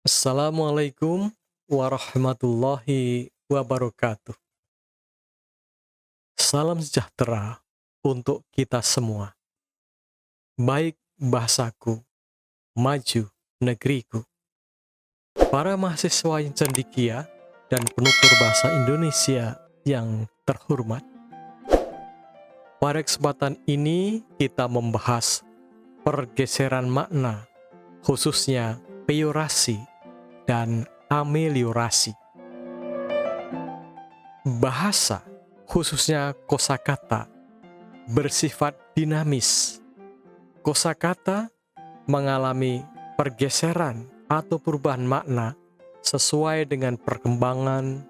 Assalamualaikum warahmatullahi wabarakatuh. Salam sejahtera untuk kita semua. Baik bahasaku, maju negeriku. Para mahasiswa yang cendekia dan penutur bahasa Indonesia yang terhormat. Pada kesempatan ini kita membahas pergeseran makna, khususnya peyorasi dan ameliorasi. Bahasa, khususnya kosakata, bersifat dinamis. Kosakata mengalami pergeseran atau perubahan makna sesuai dengan perkembangan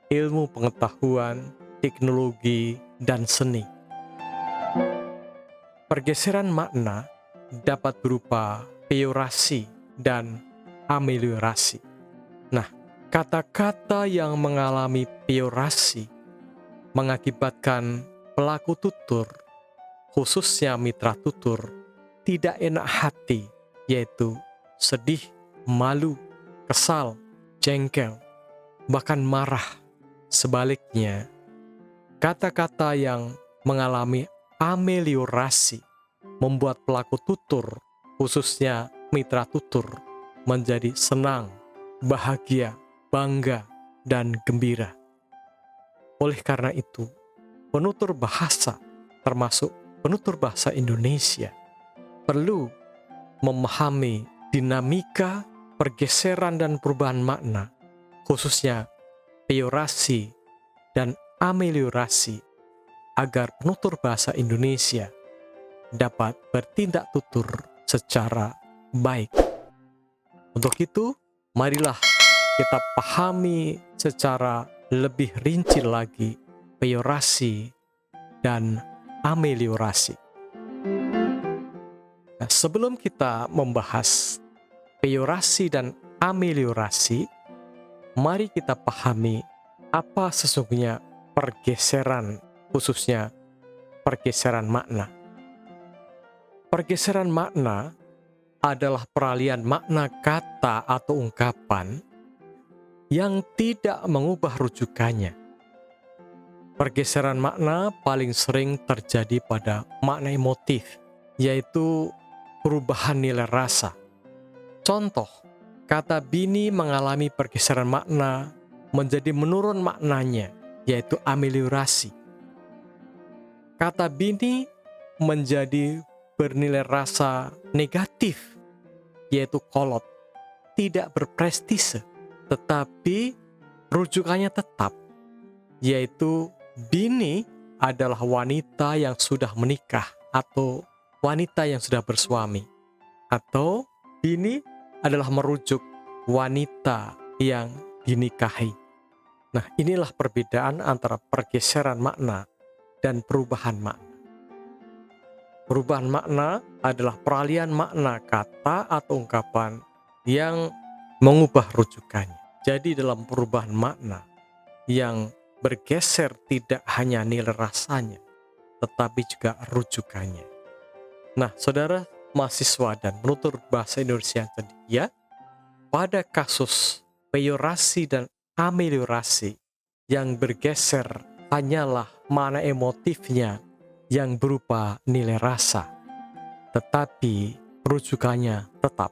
ilmu pengetahuan, teknologi, dan seni. Pergeseran makna dapat berupa peyorasi dan ameliorasi. Nah, kata-kata yang mengalami peyorasi mengakibatkan pelaku tutur, khususnya mitra tutur, tidak enak hati, yaitu sedih, malu, kesal, jengkel, bahkan marah. Sebaliknya, kata-kata yang mengalami ameliorasi membuat pelaku tutur, khususnya mitra tutur, menjadi senang, bahagia, bangga, dan gembira. Oleh karena itu, penutur bahasa, termasuk penutur bahasa Indonesia, perlu memahami dinamika, pergeseran, dan perubahan makna, khususnya peyorasi dan ameliorasi, agar penutur bahasa Indonesia dapat bertindak tutur secara baik. Untuk itu, marilah kita pahami secara lebih rinci lagi peyorasi dan ameliorasi. Nah, sebelum kita membahas peyorasi dan ameliorasi, mari kita pahami apa sesungguhnya pergeseran, khususnya pergeseran makna. Pergeseran makna adalah peralihan makna kata atau ungkapan yang tidak mengubah rujukannya. Pergeseran makna paling sering terjadi pada makna emotif, yaitu perubahan nilai rasa. Contoh, kata bini mengalami pergeseran makna menjadi menurun maknanya, yaitu ameliorasi. Kata bini menjadi bernilai rasa negatif, yaitu kolot, tidak berprestise, tetapi rujukannya tetap, yaitu bini adalah wanita yang sudah menikah atau wanita yang sudah bersuami, atau bini adalah merujuk wanita yang dinikahi. Nah, inilah perbedaan antara pergeseran makna dan perubahan makna. Perubahan makna adalah peralihan makna kata atau ungkapan yang mengubah rujukannya. Jadi dalam perubahan makna yang bergeser tidak hanya nilai rasanya, tetapi juga rujukannya. Nah, saudara mahasiswa dan penutur bahasa Indonesia yang cendekia, pada kasus peyorasi dan ameliorasi yang bergeser hanyalah makna emotifnya yang berupa nilai rasa, tetapi rujukannya tetap.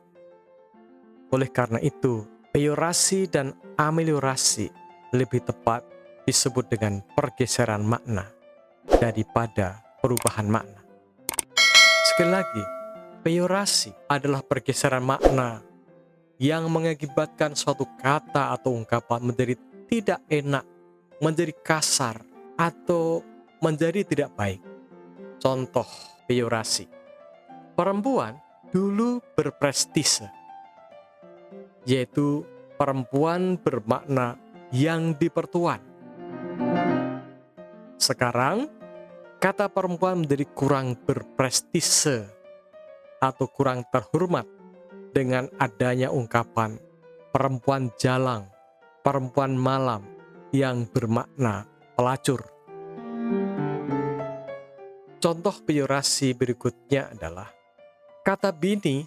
Oleh karena itu, peyorasi dan ameliorasi lebih tepat disebut dengan pergeseran makna daripada perubahan makna. Sekali lagi, peyorasi adalah pergeseran makna yang mengakibatkan suatu kata atau ungkapan menjadi tidak enak, menjadi kasar, atau menjadi tidak baik. Contoh peyorasi. Perempuan dulu berprestise, yaitu perempuan bermakna yang dipertuan. Sekarang, kata perempuan menjadi kurang berprestise atau kurang terhormat dengan adanya ungkapan perempuan jalang, perempuan malam yang bermakna pelacur. Contoh peyorasi berikutnya adalah kata bini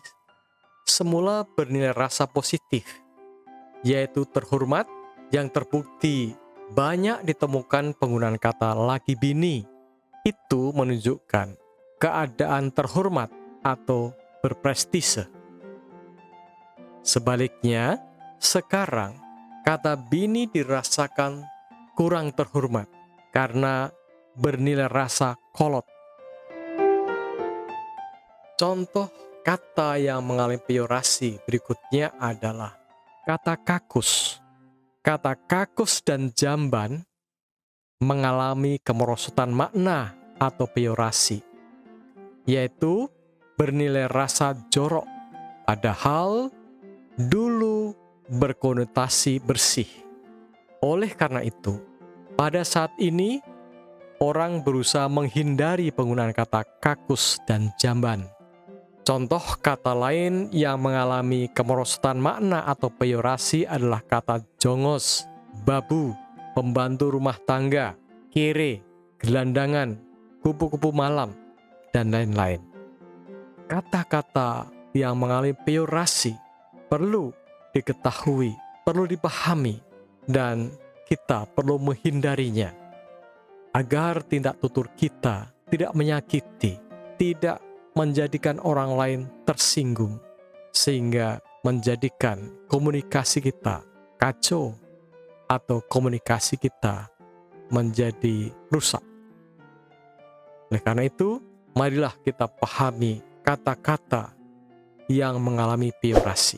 semula bernilai rasa positif, yaitu terhormat, yang terbukti banyak ditemukan penggunaan kata laki bini. Itu menunjukkan keadaan terhormat atau berprestise. Sebaliknya, sekarang kata bini dirasakan kurang terhormat karena bernilai rasa kolot. Contoh kata yang mengalami peyorasi berikutnya adalah kata kakus. Kata kakus dan jamban mengalami kemerosotan makna atau peyorasi, yaitu bernilai rasa jorok, padahal dulu berkonotasi bersih. Oleh karena itu, pada saat ini orang berusaha menghindari penggunaan kata kakus dan jamban. Contoh kata lain yang mengalami kemerosotan makna atau peyorasi adalah kata jongos, babu, pembantu rumah tangga, kere, gelandangan, kupu-kupu malam, dan lain-lain. Kata-kata yang mengalami peyorasi perlu diketahui, perlu dipahami, dan kita perlu menghindarinya agar tindak tutur kita tidak menyakiti, tidak menjadikan orang lain tersinggung, sehingga menjadikan komunikasi kita kacau atau komunikasi kita menjadi rusak. Oleh karena itu, marilah kita pahami kata-kata yang mengalami peyorasi.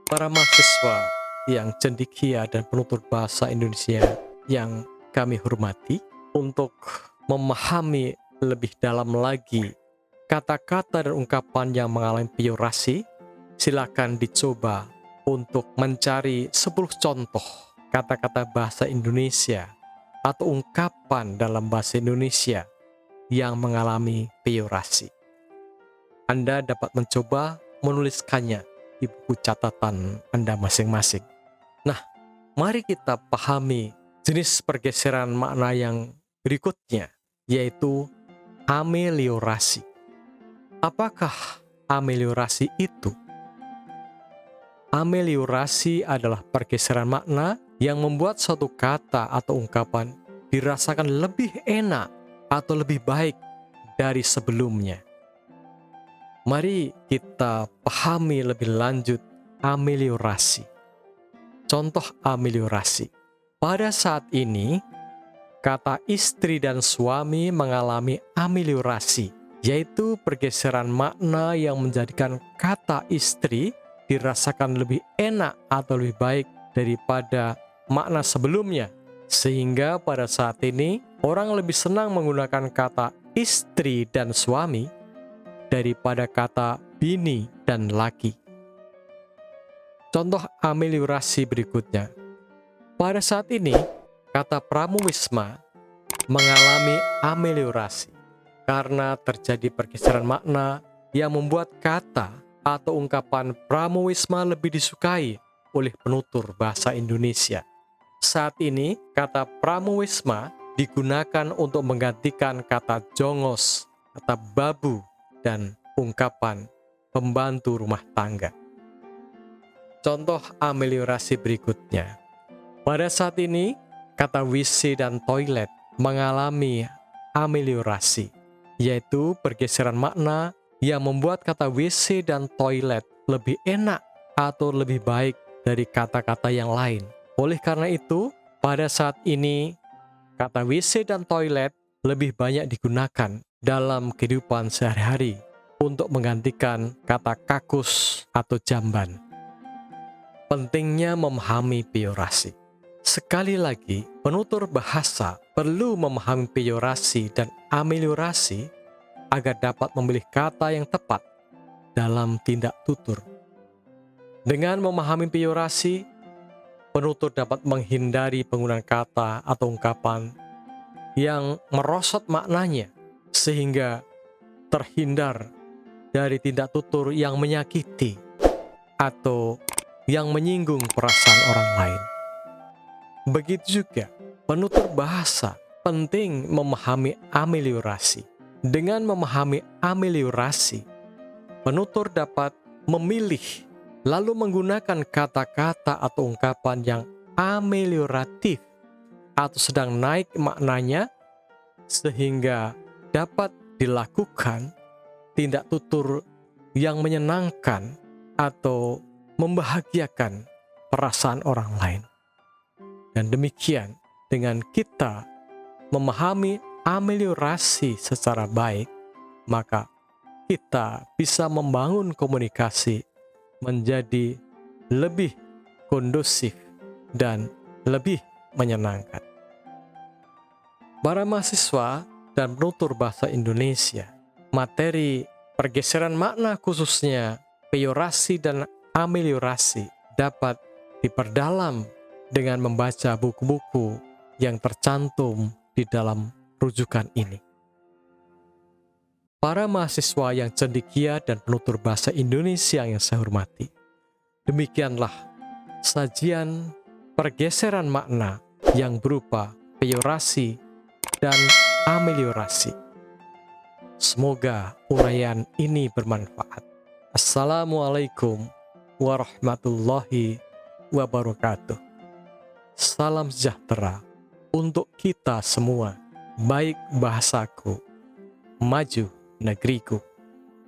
Para mahasiswa yang cendekia dan penutur bahasa Indonesia yang kami hormati, untuk memahami lebih dalam lagi kata-kata dan ungkapan yang mengalami peyorasi, silakan dicoba untuk mencari 10 contoh kata-kata bahasa Indonesia atau ungkapan dalam bahasa Indonesia yang mengalami peyorasi. Anda dapat mencoba menuliskannya di buku catatan Anda masing-masing. Nah, mari kita pahami jenis pergeseran makna yang berikutnya, yaitu ameliorasi. Apakah ameliorasi itu? Ameliorasi adalah pergeseran makna yang membuat suatu kata atau ungkapan dirasakan lebih enak atau lebih baik dari sebelumnya. Mari kita pahami lebih lanjut ameliorasi. Contoh ameliorasi. Pada saat ini, kata istri dan suami mengalami ameliorasi, yaitu pergeseran makna yang menjadikan kata istri dirasakan lebih enak atau lebih baik daripada makna sebelumnya. Sehingga pada saat ini, orang lebih senang menggunakan kata istri dan suami daripada kata bini dan laki. Contoh ameliorasi berikutnya. Pada saat ini, kata pramuwisma mengalami ameliorasi karena terjadi pergeseran makna yang membuat kata atau ungkapan pramuwisma lebih disukai oleh penutur bahasa Indonesia. Saat ini, kata pramuwisma digunakan untuk menggantikan kata jongos, kata babu, dan ungkapan pembantu rumah tangga. Contoh ameliorasi berikutnya. Pada saat ini, kata WC dan toilet mengalami ameliorasi, yaitu pergeseran makna yang membuat kata WC dan toilet lebih enak atau lebih baik dari kata-kata yang lain. Oleh karena itu, pada saat ini, kata WC dan toilet lebih banyak digunakan dalam kehidupan sehari-hari untuk menggantikan kata kakus atau jamban. Pentingnya memahami peyorasi. Sekali lagi, penutur bahasa perlu memahami peyorasi dan ameliorasi agar dapat memilih kata yang tepat dalam tindak tutur. Dengan memahami peyorasi, penutur dapat menghindari penggunaan kata atau ungkapan yang merosot maknanya, sehingga terhindar dari tindak tutur yang menyakiti atau yang menyinggung perasaan orang lain. Begitu juga, penutur bahasa penting memahami ameliorasi. Dengan memahami ameliorasi, penutur dapat memilih lalu menggunakan kata-kata atau ungkapan yang amelioratif atau sedang naik maknanya, sehingga dapat dilakukan tindak tutur yang menyenangkan atau membahagiakan perasaan orang lain. Dan demikian, dengan kita memahami ameliorasi secara baik, maka kita bisa membangun komunikasi menjadi lebih kondusif dan lebih menyenangkan. Para mahasiswa dan penutur bahasa Indonesia, materi pergeseran makna khususnya peyorasi dan ameliorasi dapat diperdalam dengan membaca buku-buku yang tercantum di dalam rujukan ini. Para mahasiswa yang cendekia dan penutur bahasa Indonesia yang saya hormati, demikianlah sajian pergeseran makna yang berupa peyorasi dan ameliorasi. Semoga uraian ini bermanfaat. Assalamualaikum warahmatullahi wabarakatuh. Salam sejahtera untuk kita semua. Baik bahasaku, maju negeriku.